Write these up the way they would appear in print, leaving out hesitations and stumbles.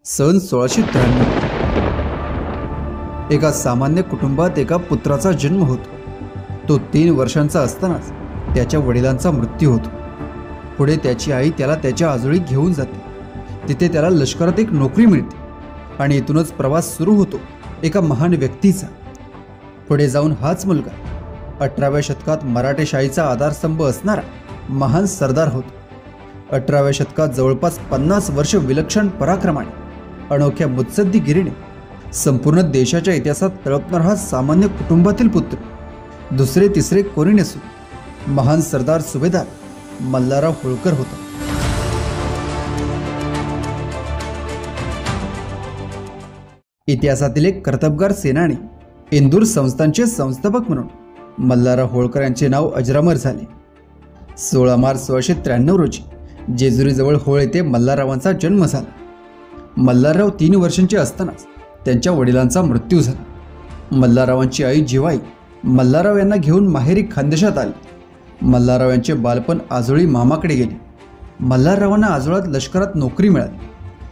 सन 1693 एका सामान्य कुटुंबात एका पुत्राचा जन्म होतो। तो 3 वर्षांचा असतानाच त्याच्या वडिलांचा मृत्यू होतो। पुढे त्याची आई त्याला त्याच्या आजोळी घेऊन जाते। तिथे त्याला लष्करात एक नोकरी मिळते आणि इथूनच प्रवास सुरू होतो एका महान व्यक्तीचा। पुढे जाऊन हाच मुलगा 18व्या शतकात मराठेशाहीचा आधारस्तंभ असणारा महान सरदार होतो। 18व्या शतकात जवळपास 50 वर्ष विलक्षण पराक्रमाने अनोख्या मुत्सद्दीगिरीने संपूर्ण देशाच्या इतिहासात तळपणारा हा सामान्य कुटुंबातील पुत्र दुसरे तिसरे कोणी नसून महान सरदार सुभेदार मल्हारराव होळकर होता। इतिहासातील एक कर्तबगार सेनानी, इंदूर संस्थानचे संस्थापक म्हणून मल्हारराव होळकर यांचे नाव अजरामर झाले। 16 मार्च 1693 रोजी जेजुरीजवळ होळ येथे मल्हाररावांचा जन्म झाला। मल्हारराव 3 वर्षांचे असतानाच त्यांच्या वडिलांचा मृत्यू झाला। मल्हाररावांची आई जिवाई मल्हारराव यांना घेऊन माहेरी खानदेशात आली। मल्हारराव यांचे बालपण आजोळी मामाकडे गेले। मल्हाररावांना आजोळात लष्करात नोकरी मिळाली।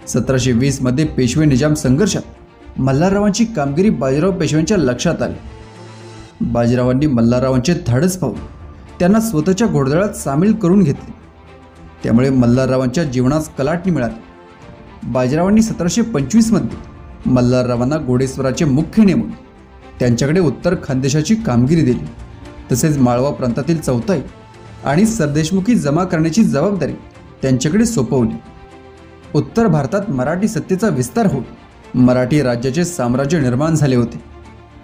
1720 मध्ये पेशवे निजाम संघर्षात मल्हाररावांची कामगिरी बाजीराव पेशव्यांच्या लक्षात आली। बाजीरावांनी मल्हाररावांचे धाडस पाहून त्यांना स्वतःच्या घोडदळात सामील करून घेतले। त्यामुळे मल्हाररावांच्या जीवनास कलाटणी मिळाली। बाजीरावांनी 1725 मध्ये मल्हाररावांना घोडेस्वाराचे मुख्य नेमून त्यांच्याकडे उत्तर खानदेशाची कामगिरी दिली। तसेच माळवा प्रांतातील चौथाई आणि सरदेशमुखी जमा करण्याची जबाबदारी त्यांच्याकडे सोपवली। उत्तर भारतात मराठी सत्तेचा विस्तार होऊन मराठी राज्याचे साम्राज्य निर्माण झाले होते।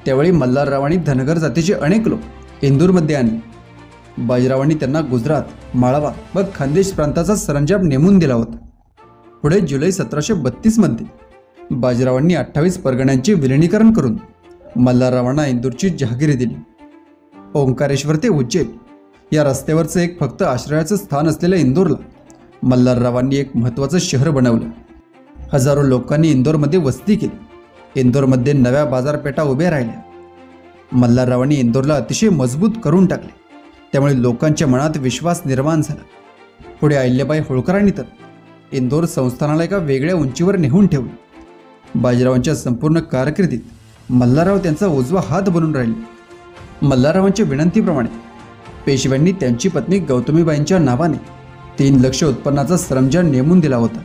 त्यावेळी मल्हाररावांनी धनगर जातीचे अनेक लोक इंदूरमध्ये आणले। बाजीरावांनी त्यांना गुजरात, माळवा व खानदेश प्रांताचा सरंजाम नेमून दिला होता। पुढे जुलै 1732 मध्ये बाजीरावांनी 28 परगण्यांचे विलिनीकरण करून मल्हाररावांना इंदूरची जहागिरी दिली। ओंकारेश्वर ते उज्जैन या रस्त्यावरचं एक फक्त आश्रयाचं स्थान असलेल्या इंदोरला मल्हाररावांनी एक महत्त्वाचं शहर बनवलं। हजारो लोकांनी इंदोरमध्ये वस्ती केली। इंदोरमध्ये नव्या बाजारपेठा उभ्या राहिल्या। मल्हाररावांनी इंदोरला अतिशय मजबूत करून टाकले। त्यामुळे लोकांच्या मनात विश्वास निर्माण झाला। पुढे अहिल्याबाई होळकरांनी तर इंदोर संस्थानाला एका वेगळ्या उंचीवर नेऊन ठेवले। बाजीरावांच्या संपूर्ण कारकिर्दीत मल्हारराव त्यांचा उजवा हात बनून राहिले। मल्हाररावांच्या विनंतीप्रमाणे पेशव्यांनी त्यांची पत्नी गौतमीबाईंच्या नावाने 3 लक्ष उत्पन्नाचा सरंजाम नेमून दिला होता।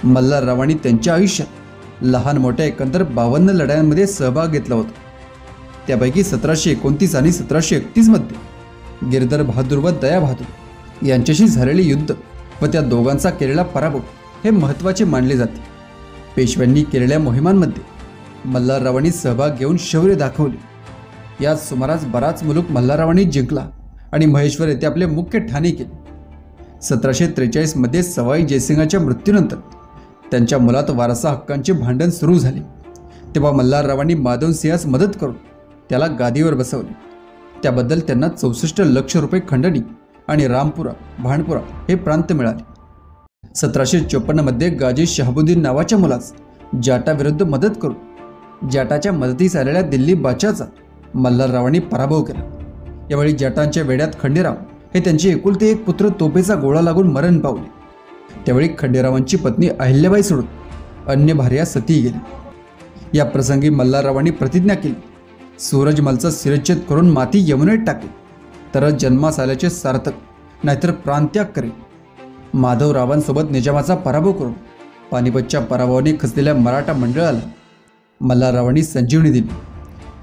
मल्हाररावांनी त्यांच्या आयुष्यात लहान मोठ्या एकंदर 52 लढायांमध्ये सहभाग घेतला होता। त्यापैकी 1729 आणि 1731 मध्ये गिरधर बहादूर व दया बहादूर यांच्याशी झालेले युद्ध व त्या दोघांचा केलेला पराभव हे महत्त्वाचे मानले जाते। पेशव्यांनी केलेल्या मोहिमांमध्ये मल्हाररावांनी सहभाग घेऊन शौर्य दाखवले। याच सुमारास बराच मुलूक मल्हाररावांनी जिंकला आणि महेश्वर येथे आपले मुख्य ठाणे केले। 1743 मध्ये सवाई जयसिंगाच्या मृत्यूनंतर त्यांच्या मुलात वारसा हक्कांचे भांडण सुरू झाले। तेव्हा मल्हाररावांनी माधवसिंहास मदत करून त्याला गादीवर बसवले। त्याबद्दल त्यांना 64 लक्ष रुपये खंडणी आणि रामपुरा, भांडपुरा हे प्रांत मिळाले। 1754 मध्ये गाजी शहाबुद्दीन नावाच्या मुलास जाटाविरुद्ध मदत करून जाटाच्या मदतीस आलेल्या दिल्ली बादशाहचा मल्हाररावांनी पराभव केला। यावेळी जाटांच्या वेड्यात खंडेराव हे त्यांचे एकुलते एक पुत्र तोफेचा गोळा लागून मरण पावले। त्यावेळी खंडेरावांची पत्नी अहिल्याबाई सोडून अन्य भार्या सती गेली। या प्रसंगी मल्हाररावांनी प्रतिज्ञा केली, सूरजमलचा शिरच्छेद करून माती यमुनेत टाकली तरच जन्मास आल्याचे सार्थक, नाहीतर प्राणत्याग करेल। माधवरावांसोबत निजामाचा पराभव करून पानिपतच्या पराभवाने खचलेल्या मराठा मंडळाला मल्हाररावांनी संजीवनी दिली।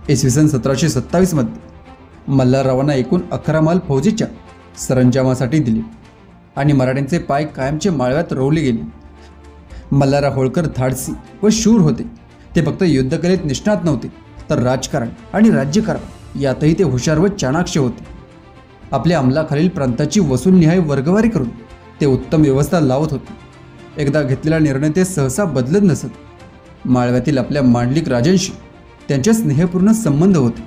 इसवी सन 1727 मध्ये मल्हाररावांना एकूण 11 माल फौजेच्या सरंजामासाठी दिले आणि मराठ्यांचे पाय कायमचे माळव्यात रोवले गेले। मल्हारराव होळकर धाडसी व शूर होते। ते फक्त युद्धकलेत निष्णात नव्हते, तर राजकारण आणि राज्यकारभार यातही ते हुशार व चाणाक्ष होते। आपल्या अंमलाखालील प्रांताची वसूलनिहाय वर्गवारी करून ते उत्तम व्यवस्था लावत होते। एकदा घेतलेला निर्णय ते सहसा बदलत नसत। माळव्यातील आपल्या मांडलिक राजांशी त्यांचे स्नेहपूर्ण संबंध होते।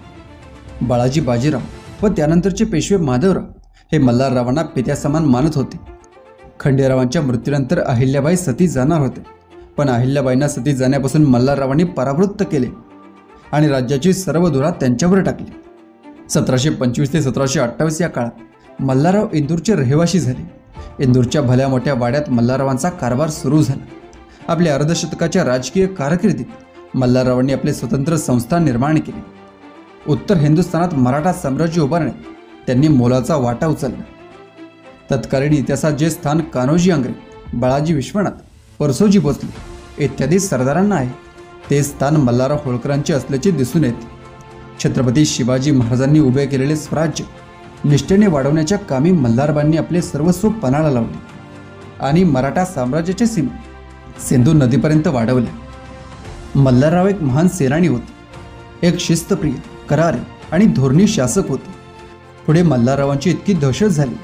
बाळाजी बाजीराव व त्यानंतरचे पेशवे माधवराव हे मल्हाररावांना पित्यासमान मानत होते। खंडेरावांच्या मृत्यूनंतर अहिल्याबाई सती जाणार होते, पण अहिल्याबाईंना सती जाण्यापासून मल्हाररावांनी परावृत्त केले आणि राज्याची सर्व धुरा त्यांच्यावर टाकली। 1725 ते 1728 या काळात मल्हारराव इंदूरचे रहिवाशी झाले। इंदूरच्या भल्या मोठ्या वाड्यात मल्हाररावांचा कारभार सुरू झाला आपल्या अर्धशतकाच्या राजकीय कारकिर्दीत मल्हाररावांनी आपले स्वतंत्र संस्थान निर्माण केले. उत्तर हिंदुस्थानात मराठा साम्राज्य उभारण्यात त्यांनी मोलाचा वाटा उचलला. तत्कालीन इतिहासात जे स्थान कान्होजी आंग्रे, बाळाजी विश्वनाथ, परसोजी भोसले इत्यादी सरदारांना आहे, ते स्थान मल्हारराव होळकरांचे असल्याचे दिसून येते. छत्रपती शिवाजी महाराजांनी उभे केलेले स्वराज्य निष्ठेने वाढवण्याच्या कामी मल्हारबांनी आपले सर्वस्व पणाला लावले आणि मराठा साम्राज्याच्या सीमा सिंधू नदीपर्यंत वाढवल्या. मल्हारराव एक महान सेनानी होते, एक शिस्तप्रिय, करारी आणि धोरणी शासक होते. पुढे मल्हाररावांची इतकी दहशत झाली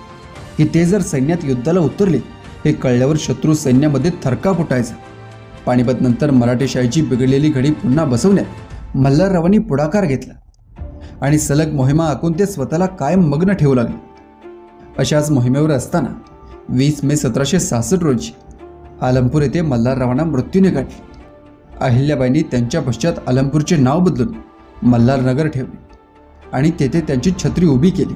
की ते जर सैन्यात युद्धाला उतरले हे कळल्यावर शत्रू सैन्यामध्ये थरकाप उठायचा. पानिपत नंतर मराठेशाहीची बिघडलेली घडी पुन्हा बसवण्यात मल्हाररावांनी पुढाकार घेतला आणि सलग मोहिमा आखून ते स्वतःला कायम मग्न ठेवू लागले. अशाच मोहिमेवर असताना 20 मे 1766 रोजी आलमपूर येथे मल्हाररावांना मृत्यूने गाठले. अहिल्याबाईंनी त्यांच्या पश्चात आलमपूरचे नाव बदलून मल्हारनगर ठेवले आणि तेथे त्यांची छत्री उभी केली.